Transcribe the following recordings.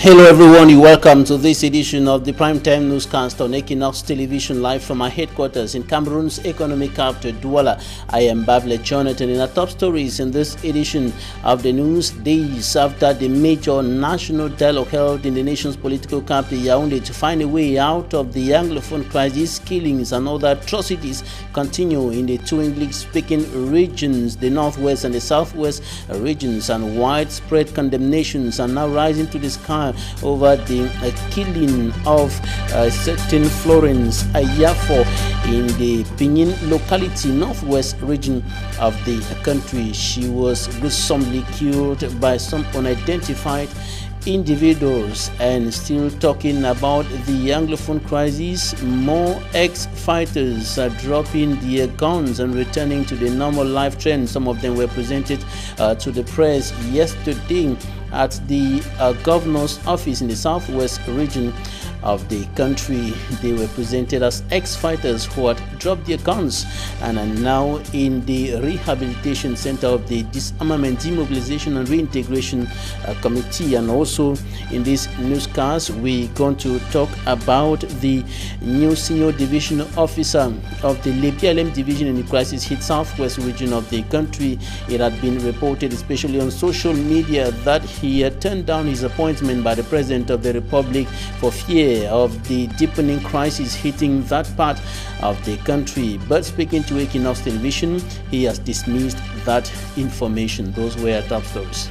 Hello everyone, you welcome to this edition of the Primetime Newscast on Equinox Television, live from our headquarters in Cameroon's economic capital, Douala. I am Bable Jonathan. In our top stories in this edition of the news, days after the major national dialogue held in the nation's political capital, Yaoundé, to find a way out of the Anglophone crisis, killings and other atrocities continue in the two English-speaking regions, the Northwest and the Southwest regions, and widespread condemnations are now rising to the sky over the killing of certain Florence Ayafo in the Pinyin locality, northwest region of the country. She was gruesomely killed by some unidentified individuals. And still talking about the Anglophone crisis, more ex-fighters are dropping their guns and returning to the normal life trend. Some of them were presented to the press yesterday at the governor's office in the southwest region of the country. They were presented as ex-fighters who had dropped their guns and are now in the rehabilitation center of the Disarmament, Demobilization and Reintegration Committee. And also in this newscast, we're going to talk about the new senior division officer of the BLM division in the crisis hit southwest region of the country. It had been reported, especially on social media, that he had turned down his appointment by the President of the Republic for fear of the deepening crisis hitting that part of the country. But speaking to Equinox Television, he has dismissed that information. Those were top stories.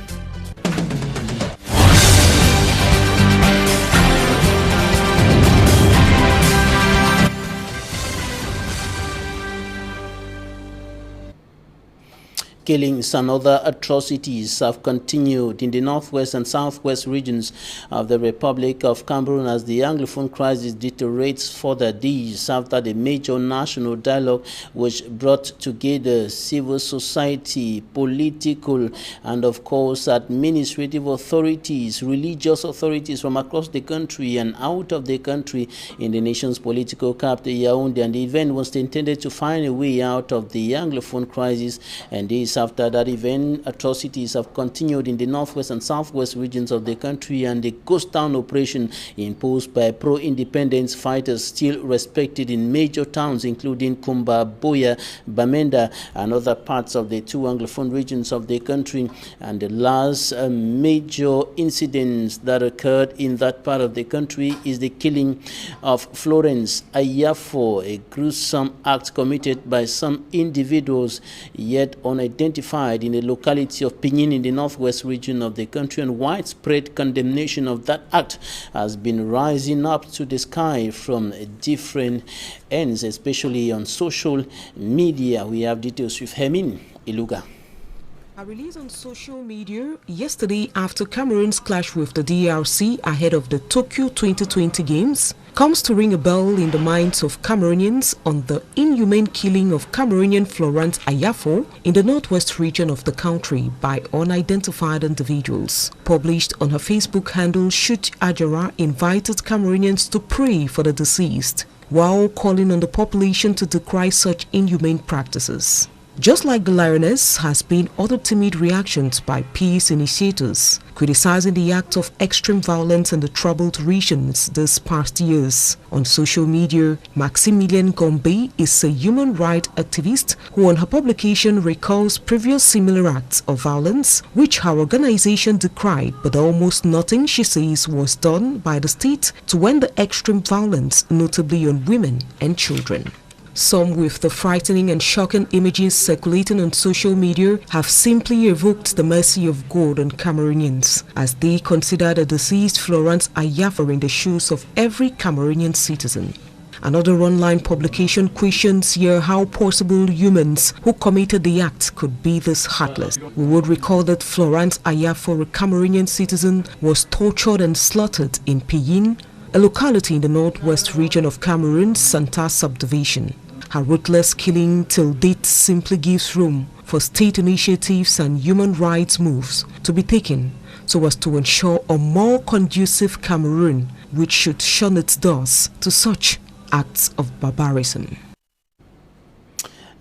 Killings and other atrocities have continued in the northwest and southwest regions of the Republic of Cameroon as the Anglophone crisis deteriorates further. These after the major national dialogue which brought together civil society, political and of course administrative authorities, religious authorities from across the country and out of the country in the nation's political capital, Yaoundé. And the event was intended to find a way out of the Anglophone crisis, and this after that event, atrocities have continued in the northwest and southwest regions of the country, and the ghost town operation imposed by pro-independence fighters still respected in major towns including Kumba, Boya, Bamenda and other parts of the two Anglophone regions of the country. And the last major incidents that occurred in that part of the country is the killing of Florence Ayafo, a gruesome act committed by some individuals yet unidentified in the locality of Pinyin in the northwest region of the country, and widespread condemnation of that act has been rising up to the sky from different ends, especially on social media. We have details with Hemin Iluga. A release on social media yesterday after Cameroon's clash with the DRC ahead of the Tokyo 2020 Games comes to ring a bell in the minds of Cameroonians on the inhumane killing of Cameroonian Florence Ayafo in the northwest region of the country by unidentified individuals. Published on her Facebook handle, Shut Ajara invited Cameroonians to pray for the deceased, while calling on the population to decry such inhumane practices. Just like the lioness, has been other timid reactions by peace initiators, criticizing the act of extreme violence in the troubled regions this past years. On social media, Maximilian Gombe is a human rights activist who on her publication recalls previous similar acts of violence which her organization decried, but almost nothing, she says, was done by the state to end the extreme violence, notably on women and children. Some with the frightening and shocking images circulating on social media have simply evoked the mercy of God on Cameroonians, as they consider the deceased Florence Ayafo in the shoes of every Cameroonian citizen. Another online publication questions here how possible humans who committed the act could be this heartless. We would recall that Florence Ayafo, a Cameroonian citizen, was tortured and slaughtered in Pinyin, a locality in the northwest region of Cameroon's Santa subdivision. Her ruthless killing till date simply gives room for state initiatives and human rights moves to be taken so as to ensure a more conducive Cameroon, which should shun its doors to such acts of barbarism.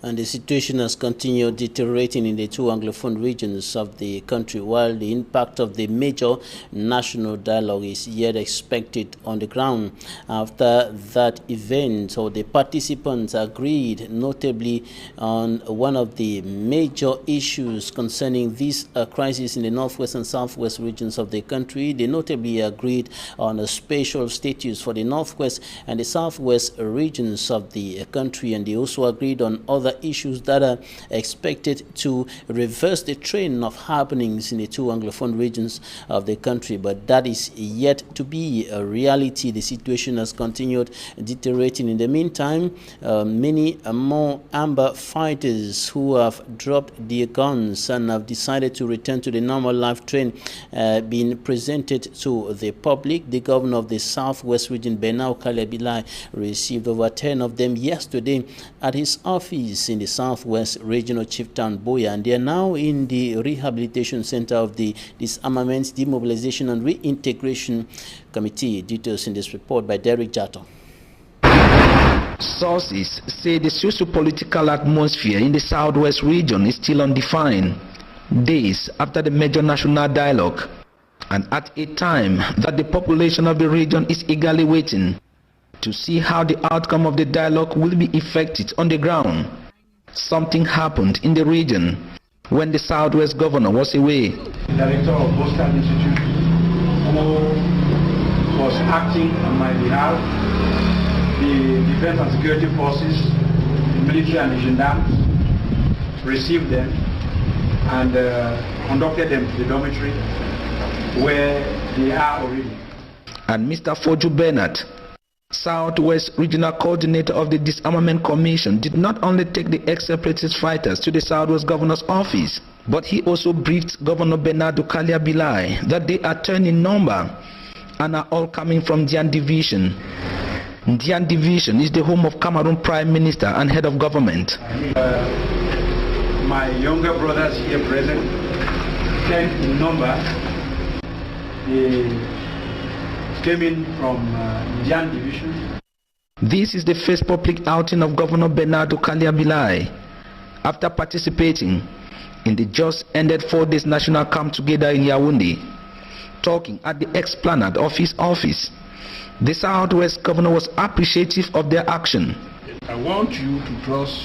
And the situation has continued deteriorating in the two Anglophone regions of the country, while the impact of the major national dialogue is yet expected on the ground. After that event, the participants agreed notably on one of the major issues concerning this crisis in the northwest and southwest regions of the country. They notably agreed on a special status for the northwest and the southwest regions of the country, and they also agreed on other issues that are expected to reverse the trend of happenings in the two Anglophone regions of the country. But that is yet to be a reality. The situation has continued deteriorating. In the meantime, many more Amber fighters who have dropped their guns and have decided to return to the normal life trend been presented to the public. The governor of the southwest region, Benau Kalebilai, received over 10 of them yesterday at his office in the southwest regional chieftain Boya, and they are now in the rehabilitation center of the Disarmament, Demobilization and Reintegration Committee. Details in this report by Derek Jato. Sources say the socio-political atmosphere in the southwest region is still undefined, days after the major national dialogue, and at a time that the population of the region is eagerly waiting to see how the outcome of the dialogue will be effected on the ground. Something happened in the region when the southwest governor was away. The director of Boston Institute, who was acting on my behalf, the defense and security forces, the military and the gendarmes, received them and conducted them to the dormitory where they are already. And Mr. Foju Bernard, Southwest Regional Coordinator of the Disarmament Commission, did not only take the ex-separatist fighters to the Southwest Governor's office, but he also briefed Governor Bernardo Kaliabilai that they are 10 in number and are all coming from Dian Division. Dian Division is the home of Cameroon Prime Minister and head of government. My younger brothers here present, 10 in number, they came in from Dian Division. This is the first public outing of Governor Bernardo Kaliabilai after participating in the just ended 4 days national camp together in Yaoundé. Talking at the Esplanade of his office, the Southwest governor was appreciative of their action. I want you to trust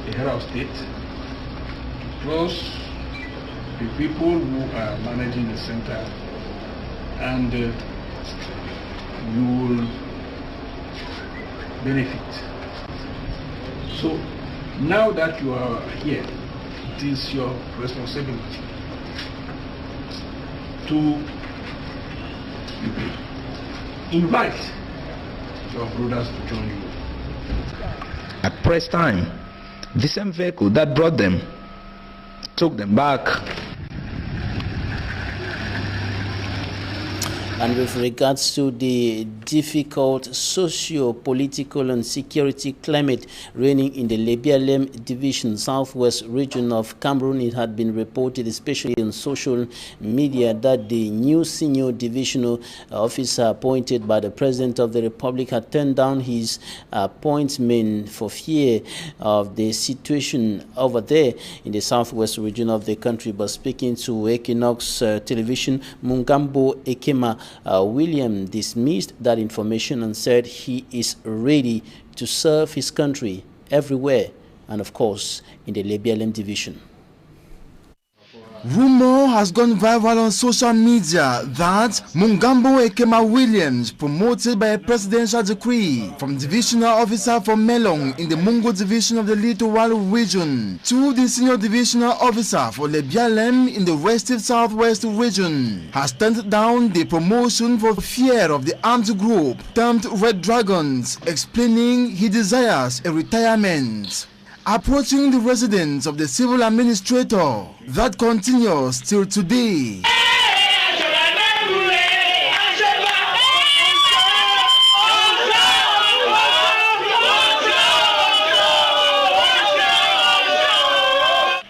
the head of state, to trust the people who are managing the center, and you will benefit. So now that you are here, it is your responsibility to invite your brothers to join you. At press time, the same vehicle that brought them took them back. And with regards to the difficult socio-political and security climate reigning in the Lebialem Division, southwest region of Cameroon, it had been reported, especially on social media, that the new senior divisional officer appointed by the President of the Republic had turned down his appointment for fear of the situation over there in the southwest region of the country. But speaking to Equinox Television, Mungambo Ekema William dismissed that information and said he is ready to serve his country everywhere, and of course in the Lebialem Division. Rumor has gone viral on social media that Mungambo Ekema Williams, promoted by a presidential decree from divisional officer for Melong in the Mungo division of the Little Walu region to the senior divisional officer for Lebialem in the restive southwest region, has turned down the promotion for fear of the armed group termed Red Dragons, explaining he desires a retirement. Approaching the residence of the civil administrator, that continues till today.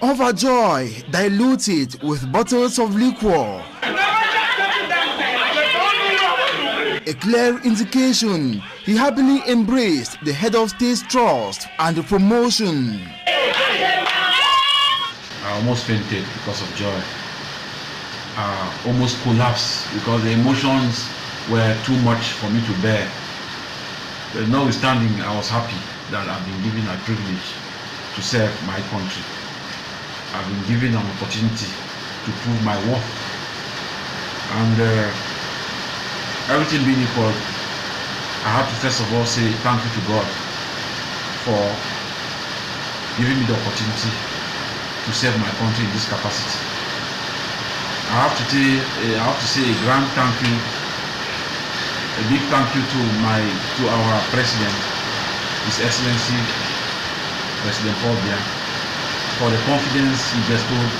Overjoyed, diluted with bottles of liquor. a clear indication he happily embraced the head of state's trust and the promotion. I almost fainted because of joy. I almost collapsed because the emotions were too much for me to bear. But notwithstanding, I was happy that I've been given a privilege to serve my country. I've been given an opportunity to prove my worth. And everything being equal, I have to first of all say thank you to God for giving me the opportunity to serve my country in this capacity. I have to say a grand thank you, a big thank you to our President, His Excellency President Paul Biya, for the confidence he bestowed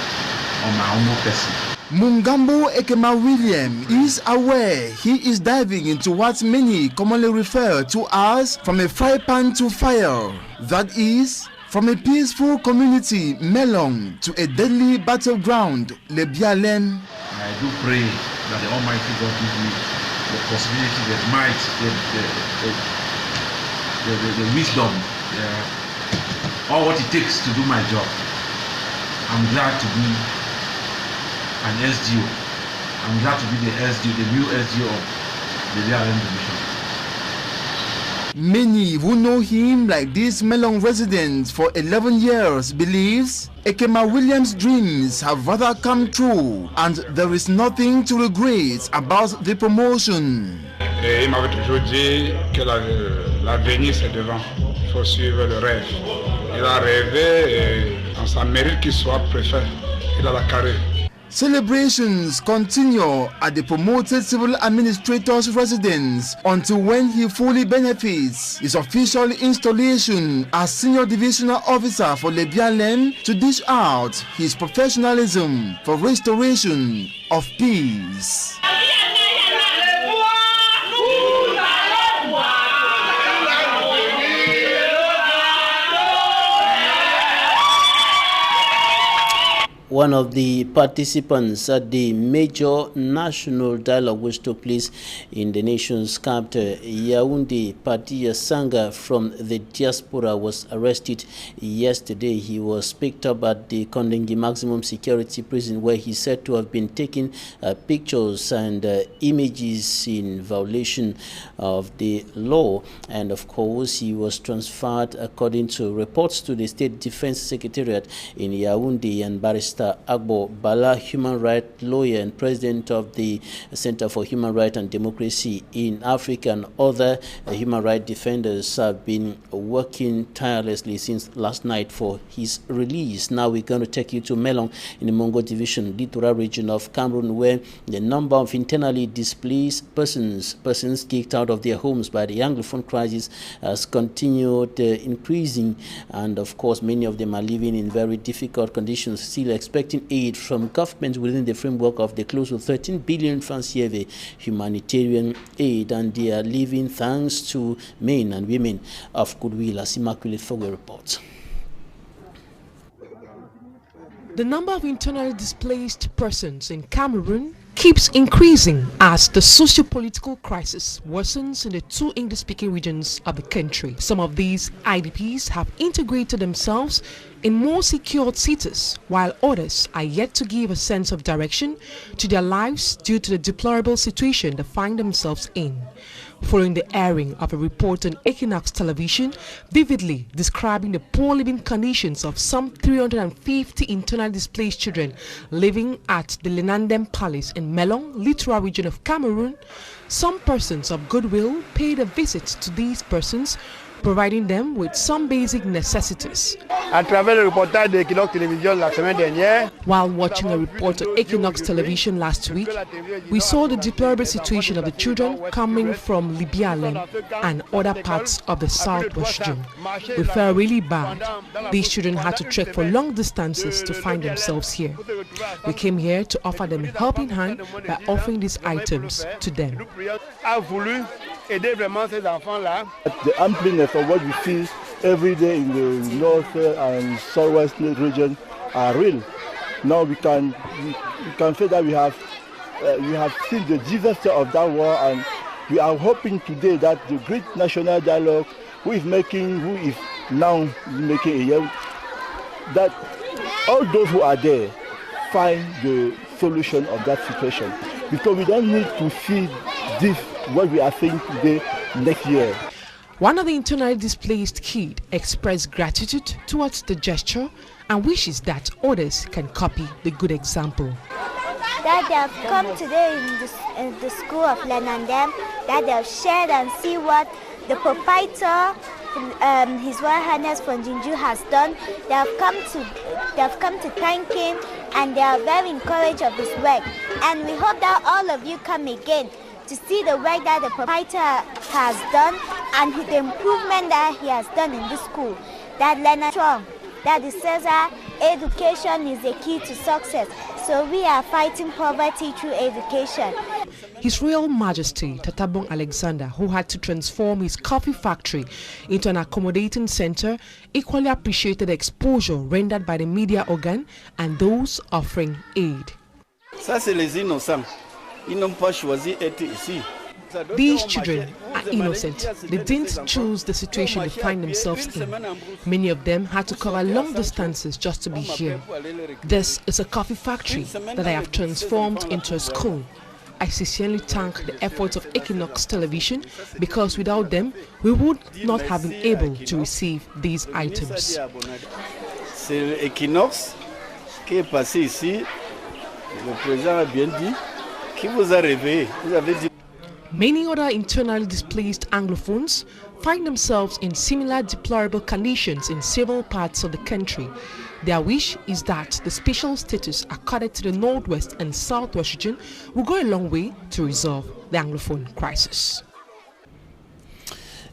on my humble person. Mungambo Ekema William is aware he is diving into what many commonly refer to as from a fry pan to fire. That is, from a peaceful community, Melong, to a deadly battleground, Lebialen. I do pray that the Almighty God give me the possibility, the might, the wisdom, all what it takes to do my job. I'm glad to be an SDO. I'm glad to be the SDO, the new SDO of the Lebialen Division. Many who know him like this Melong resident for 11 years believes Ekema Williams' dreams have rather come true and there is nothing to regret about the promotion. Il m'avait toujours dit que l'avenir c'est devant, il faut suivre le rêve. Il a rêvé et on s'en mérite qu'il soit préfet, il a la carré. Celebrations continue at the promoted civil administrator's residence until when he fully benefits his official installation as senior divisional officer for Lebialen to dish out his professionalism for restoration of peace. One of the participants at the major national dialogue which took place in the nation's capital, Yaoundé, Patia Sanga from the diaspora, was arrested yesterday. He was picked up at the Kengang maximum security prison where he said to have been taking pictures and images in violation of the law. And of course, he was transferred according to reports to the State Defense Secretariat in Yaoundé. And Barrister Agbo Bala, human rights lawyer and president of the Center for Human Rights and Democracy in Africa, and other human rights defenders have been working tirelessly since last night for his release. Now we're going to take you to Melong in the Mongo Division, Littoral region of Cameroon, where the number of internally displaced persons kicked out of their homes by the Anglophone crisis has continued increasing, and of course many of them are living in very difficult conditions, still expecting aid from governments within the framework of the close to 13 billion francs CFA humanitarian aid, and they are living thanks to men and women of goodwill, as Immaculate Fogwe reports. The number of internally displaced persons in Cameroon keeps increasing as the socio-political crisis worsens in the two English-speaking regions of the country. Some of these IDPs have integrated themselves in more secured cities, while others are yet to give a sense of direction to their lives due to the deplorable situation they find themselves in. Following the airing of a report on Equinox television vividly describing the poor living conditions of some 350 internally displaced children living at the Lenandem Palace in Melong, Littoral region of Cameroon, some persons of goodwill paid a visit to these persons, providing them with some basic necessities. À travers le reportage de Equinox Télévision la semaine dernière, while watching a report on Equinox Television last week, we saw the deplorable situation of the children coming from Lebialen and other parts of the southwest region. We felt really bad. These children had to trek for long distances to find themselves here. We came here to offer them a helping hand by offering these items to them. The unpleasantness of what we see every day in the north and southwest region are real. Now we can say that we have seen the disaster of that war, and We are hoping today that the great national dialogue who is now making a year, that all those who are there find the solution of that situation, because we don't need to see this, what we are seeing today, next year. One of the internally displaced kids expressed gratitude towards the gesture and wishes that others can copy the good example. That they have come today in the school of Lenandem, that they have shared and see what the proprietor, His Royal Highness Fonjinju, has done. They have come to thank him, and they are very encouraged of his work. And we hope that all of you come again to see the work that the proprietor has done and the improvement that he has done in the school. That Leonard Strong, that the Cesar education is the key to success. So we are fighting poverty through education. His Royal Majesty Tatabong Alexander, who had to transform his coffee factory into an accommodating center, equally appreciated the exposure rendered by the media organ and those offering aid. Ça, c'est les innocents. Ils n'ont pas choisi d'être ici. These children are innocent. They didn't choose the situation they find themselves in. Many of them had to cover long distances just to be here. This is a coffee factory that I have transformed into a school. I sincerely thank the efforts of Equinox Television, because without them, we would not have been able to receive these items. C'est Equinox qui est passé ici. Le président a bien dit qui vous a réveillé. Vous avez dit. Many other internally displaced Anglophones find themselves in similar deplorable conditions in several parts of the country. Their wish is that the special status accorded to the Northwest and Southwest region will go a long way to resolve the Anglophone crisis.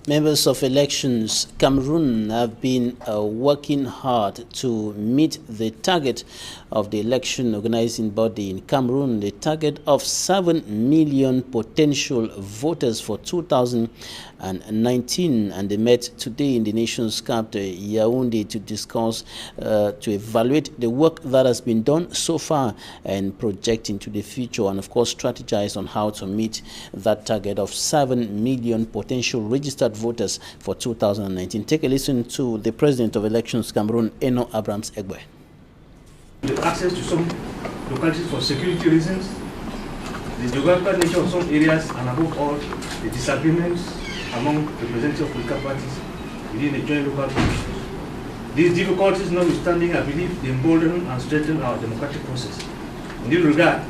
Members of Elections Cameroon have been working hard to meet the target of the election organizing body in Cameroon, the target of 7 million potential voters for 2019, and they met today in the nation's capital, Yaoundé, to discuss, to evaluate the work that has been done so far and project into the future, and of course strategize on how to meet that target of 7 million potential registered voters for 2019. Take a listen to the President of Elections Cameroon, Eno Abrams Egbe. The access to some localities for security reasons, the geographical nature of some areas, and above all, the disagreements among representatives of political parties within the joint local commission. These difficulties notwithstanding, I believe they embolden and strengthen our democratic process. In this regard,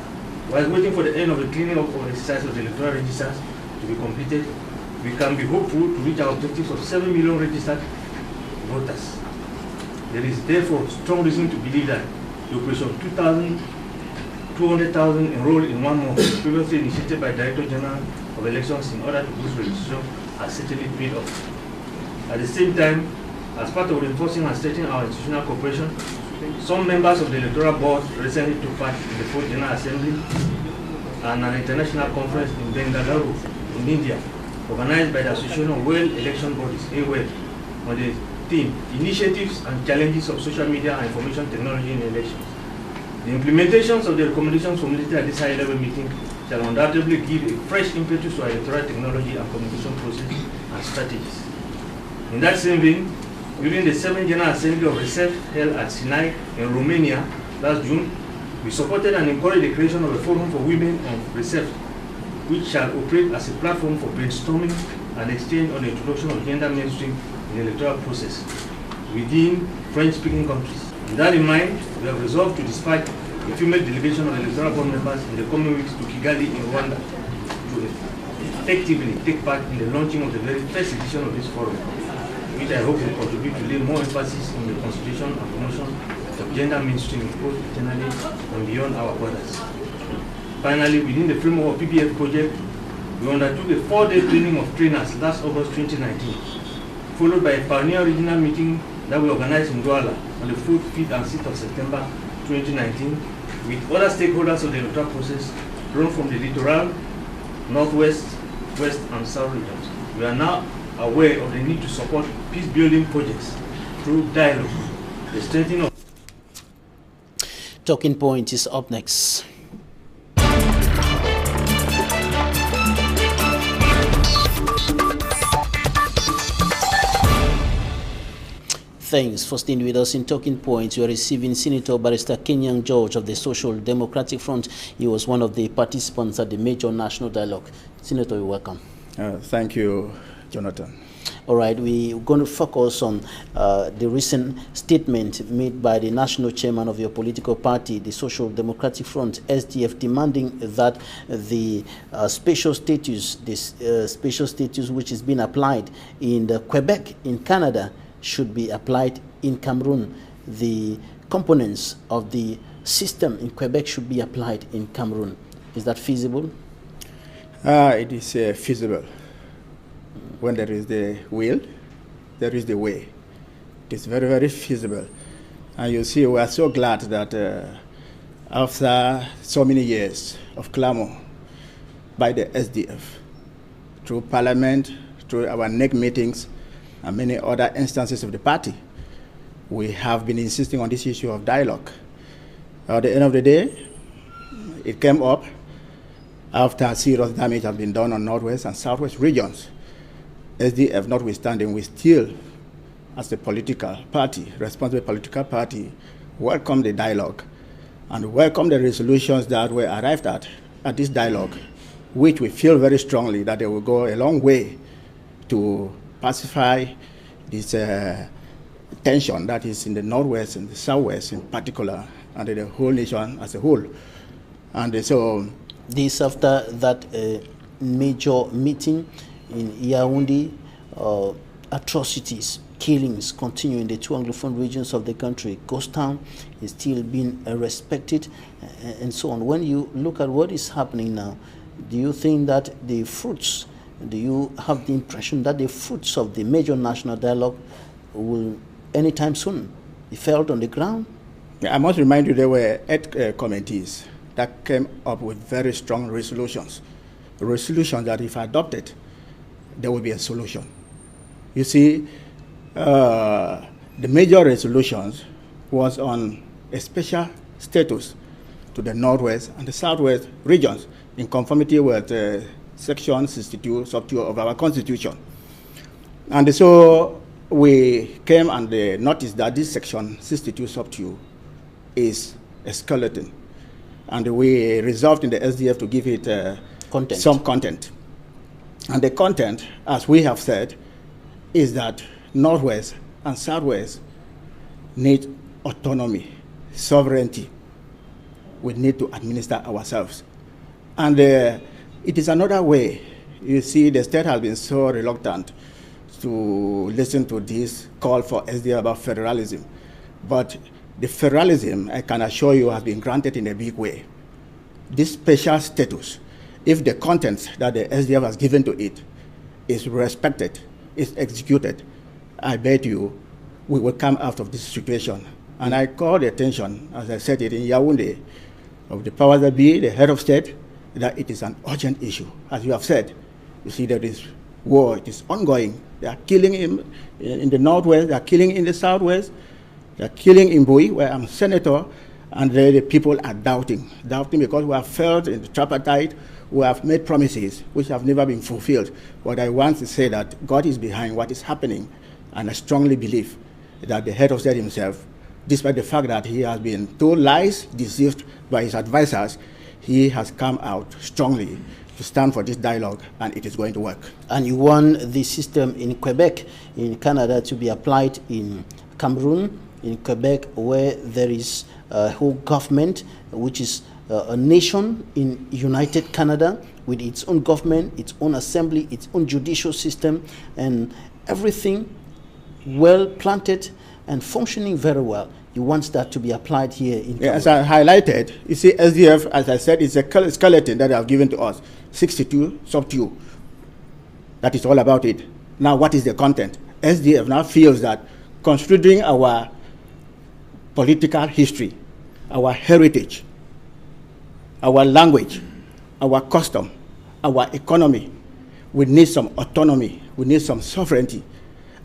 while waiting for the end of the cleaning up of the exercise of the electoral registers to be completed, we can be hopeful to reach our objectives of 7 million registered voters. There is therefore strong reason to believe that the operation 200,000 enrolled in 1 month, previously initiated by Director General of Elections in order to boost registration, has certainly paid off. At the same time, as part of reinforcing and strengthening our institutional cooperation, some members of the electoral board recently took part in the 4th General Assembly and an international conference in Bengaluru, in India, organized by the Association of World Election Bodies, AWEB, on the theme, Initiatives and Challenges of Social Media and Information Technology in Elections. The implementations of the recommendations formulated at this high-level meeting shall undoubtedly give a fresh impetus to our electoral technology and communication process and strategies. In that same vein, during the 7th General Assembly of RECEF held at Sinai in Romania last June, we supported and encouraged the creation of a forum for women of RECEF, which shall operate as a platform for brainstorming and exchange on the introduction of gender mainstream in the electoral process within French-speaking countries. With that in mind, we have resolved to dispatch a female delegation of electoral board members in the coming weeks to Kigali in Rwanda to effectively take part in the launching of the very first edition of this forum, which I hope will contribute to lay more emphasis on the constitution and promotion of gender mainstream both internally and beyond our borders. Finally, within the framework of PBF project, we undertook a 4-day training of trainers last August 2019, followed by a pioneer regional meeting that we organized in Douala on the 4th, 5th, and 6th of September 2019 with other stakeholders of the electoral process drawn from the littoral, northwest, west, and south regions. We are now aware of the need to support peace-building projects through dialogue. The strengthening of Talking Point is up next. Thanks for staying with us. In Talking Points, we are receiving Senator Barrister Kengang George of the Social Democratic Front. He was one of the participants at the major national dialogue. Senator, you're welcome. Thank you, Jonathan. All right, we're going to focus on the recent statement made by the national chairman of your political party, the Social Democratic Front, SDF, demanding that the special status, which is being applied in Quebec in Canada, should be applied in Cameroon. The components of the system in Quebec should be applied in Cameroon. Is that feasible? It is feasible. When there is the will, there is the way. It is very, very feasible. And you see, we are so glad that after so many years of clamor by the SDF, through Parliament, through our NEC meetings, and many other instances of the party, we have been insisting on this issue of dialogue. At the end of the day, it came up after serious damage has been done on Northwest and Southwest regions. SDF notwithstanding, we still, as a political party, responsible political party, welcome the dialogue and welcome the resolutions that were arrived at this dialogue, which we feel very strongly that they will go a long way to pacify this tension that is in the Northwest and the Southwest in particular, and the whole nation as a whole. And so this after that major meeting in Yaoundé, atrocities, killings continue in the two Anglophone regions of the country. Ghost Town is still being respected, and so on. When you look at what is happening now, do you think that the fruits, do you have the impression that the fruits of the major national dialogue will anytime soon be felt on the ground? Yeah, I must remind you there were 8 committees that came up with very strong resolutions that if adopted, there will be a solution. You see, the major resolutions was on a special status to the Northwest and the Southwest regions in conformity with Section 62 sub 2 of our Constitution. And so we came and noticed that this Section 62 sub 2 is a skeleton. And we resolved in the SDF to give it some content. And the content, as we have said, is that Northwest and Southwest need autonomy, sovereignty. We need to administer ourselves. And it is another way. You see, the state has been so reluctant to listen to this call for SDF about federalism. But the federalism, I can assure you, has been granted in a big way. This special status, if the content that the SDF has given to it is respected, is executed, I bet you we will come out of this situation. And I call the attention, as I said it in Yaoundé, of the powers that be, the head of state, that it is an urgent issue. As you have said, you see that this war, it is ongoing. They are killing in the Northwest, they are killing in the Southwest, they are killing in Bui, where I'm senator, and the people are doubting because we have failed in the tripartite. We have made promises which have never been fulfilled. But I want to say that God is behind what is happening, and I strongly believe that the head of state himself, despite the fact that he has been told lies, deceived by his advisors, he has come out strongly to stand for this dialogue, and it is going to work. And you want the system in Quebec, in Canada, to be applied in Cameroon, in Quebec, where there is a whole government, which is a nation in United Canada, with its own government, its own assembly, its own judicial system, and everything well planted and functioning very well. You want that to be applied here in Cameroon. Yeah, as I highlighted, you see, SDF, as I said, is a skeleton that they have given to us, 62 sub 2. That is all about it. Now, what is the content? SDF now feels that considering our political history, our heritage, our language, our custom, our economy, we need some autonomy, we need some sovereignty.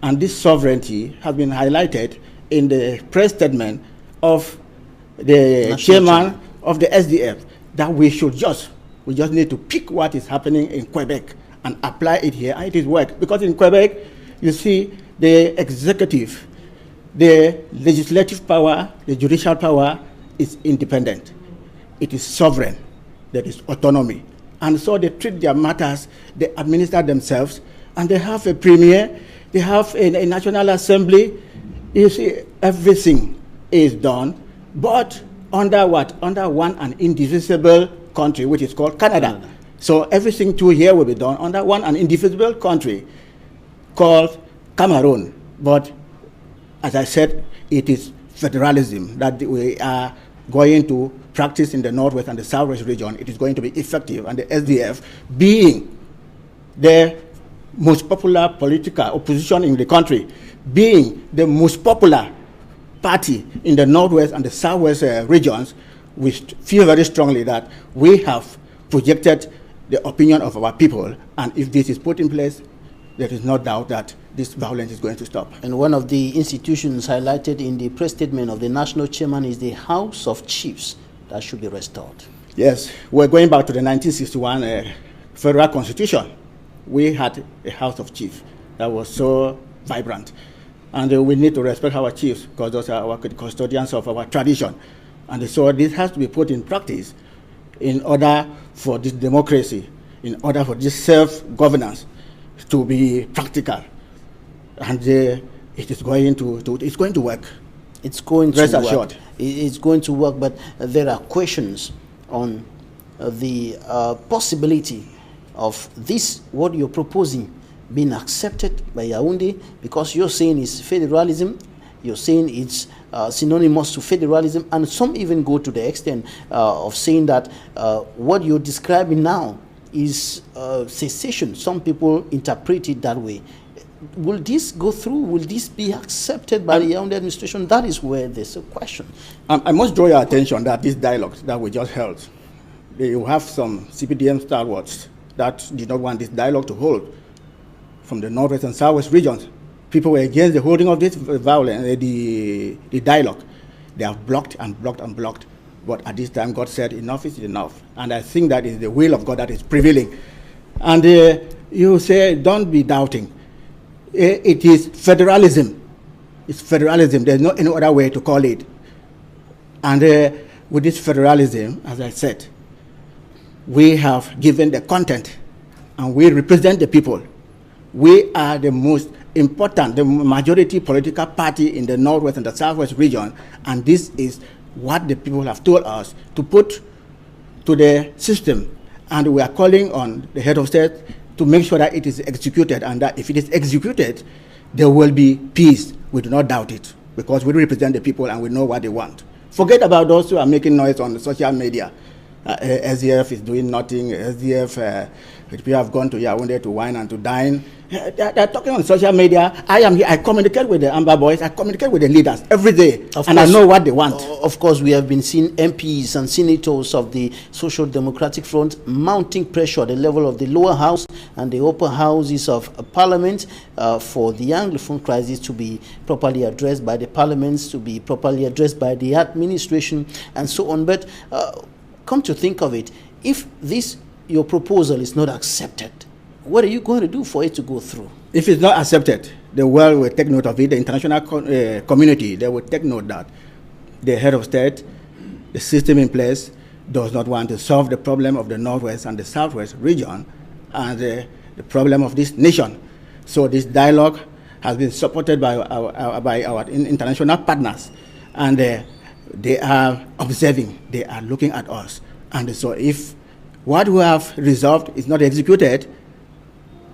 And this sovereignty has been highlighted in the press statement of the chairman of the SDF, that we just need to pick what is happening in Quebec and apply it here, and it is work. Because in Quebec, you see, the executive the legislative power, the judicial power is independent. It is sovereign. There is autonomy. And so they treat their matters, they administer themselves, and they have a premier, they have a national assembly. You see, everything is done, but under what? Under one and indivisible country, which is called Canada. So everything too here will be done under one and indivisible country called Cameroon. But as I said, it is federalism that we are going to practice in the Northwest and the Southwest region. It is going to be effective, and the SDF, being the most popular political opposition in the country, being the most popular party in the Northwest and the Southwest regions, we feel very strongly that we have projected the opinion of our people, and if this is put in place, there is no doubt that this violence is going to stop. And one of the institutions highlighted in the press statement of the national chairman is the House of Chiefs that should be restored. Yes, we're going back to the 1961 federal constitution. We had a House of Chiefs that was so vibrant. And we need to respect our chiefs because those are our custodians of our tradition. And so this has to be put in practice in order for this democracy, in order for this self-governance to be practical. And it is going to work. It's going to work. Rest assured. It's going to work, but there are questions on the possibility of this, what you're proposing, being accepted by Yaoundé, because you're saying it's federalism, you're saying it's synonymous to federalism, and some even go to the extent of saying that what you're describing now is secession. Some people interpret it that way. Will this go through? Will this be accepted by the Yaoundé administration? That is where there's a question. I must draw your attention that this dialogue that we just held, you have some CPDM stalwarts that did not want this dialogue to hold from the Northwest and Southwest regions. People were against the holding of this violence, the dialogue. They have blocked and blocked and blocked. But at this time, God said, enough is enough. And I think that is the will of God that is prevailing. And you say, don't be doubting. It is federalism. It's federalism. There's no any other way to call it. And with this federalism, as I said, we have given the content, and we represent the people. We are the most important, the majority political party in the Northwest and the Southwest region, and this is what the people have told us to put to the system. And we are calling on the head of state to make sure that it is executed, and that if it is executed, there will be peace. We do not doubt it, because we represent the people and we know what they want. Forget about those who are making noise on the social media. SDF is doing nothing. SDF, people have gone to Yaoundé to wine and to dine. They're talking on social media. I am here. I communicate with the Amber Boys. I communicate with the leaders every day, and I know what they want. Of course, we have been seeing MPs and senators of the Social Democratic Front mounting pressure at the level of the lower house and the upper houses of Parliament for the Anglophone crisis to be properly addressed by the parliaments, to be properly addressed by the administration, and so on. But come to think of it, if your proposal is not accepted, what are you going to do for it to go through? If it's not accepted, the world will take note of it. The international community, they will take note that the head of state, the system in place, does not want to solve the problem of the Northwest and the Southwest region and the problem of this nation. So this dialogue has been supported by our international partners, and they are observing, they are looking at us. And so if what we have resolved is not executed,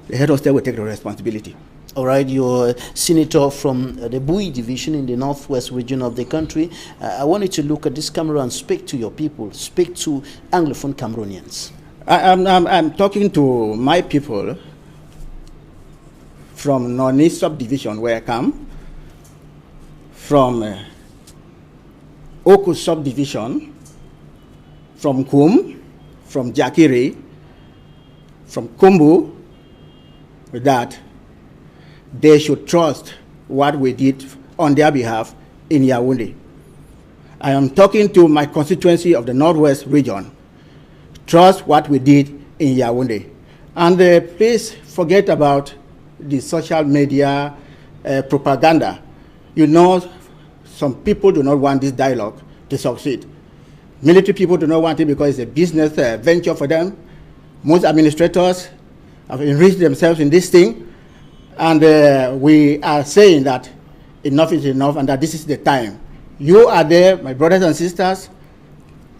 the head of state will take the responsibility. All right, you're a senator from the Bui division in the Northwest region of the country. I want you to look at this camera and speak to your people, speak to Anglophone Cameroonians. I'm talking to my people from Northeast subdivision where I come, from Oku subdivision, from Kum, from Jakiri, from Kumbu, that they should trust what we did on their behalf in Yaoundé. I am talking to my constituency of the Northwest region. Trust what we did in Yaoundé. And please forget about the social media propaganda. You know, some people do not want this dialogue to succeed. Military people do not want it because it's a business venture for them. Most administrators have enriched themselves in this thing. And we are saying that enough is enough and that this is the time. You are there, my brothers and sisters,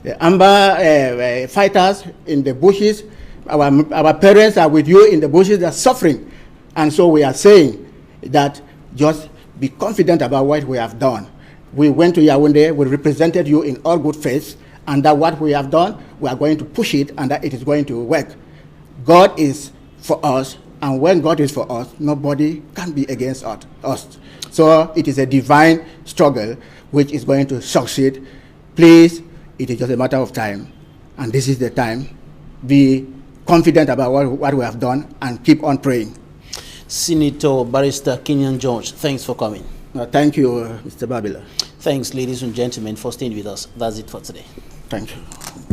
the Amber fighters in the bushes. Our parents are with you in the bushes, they're suffering. And so we are saying that just be confident about what we have done. We went to Yaoundé, we represented you in all good faith, and that what we have done, we are going to push it and that it is going to work. God is for us, and when God is for us, nobody can be against us. So it is a divine struggle which is going to succeed. Please, it is just a matter of time, and this is the time. Be confident about what we have done and keep on praying. Senator Barrister Kengang George, thanks for coming. Thank you, Mr. Babila. Thanks, ladies and gentlemen, for staying with us. That's it for today. Thank you.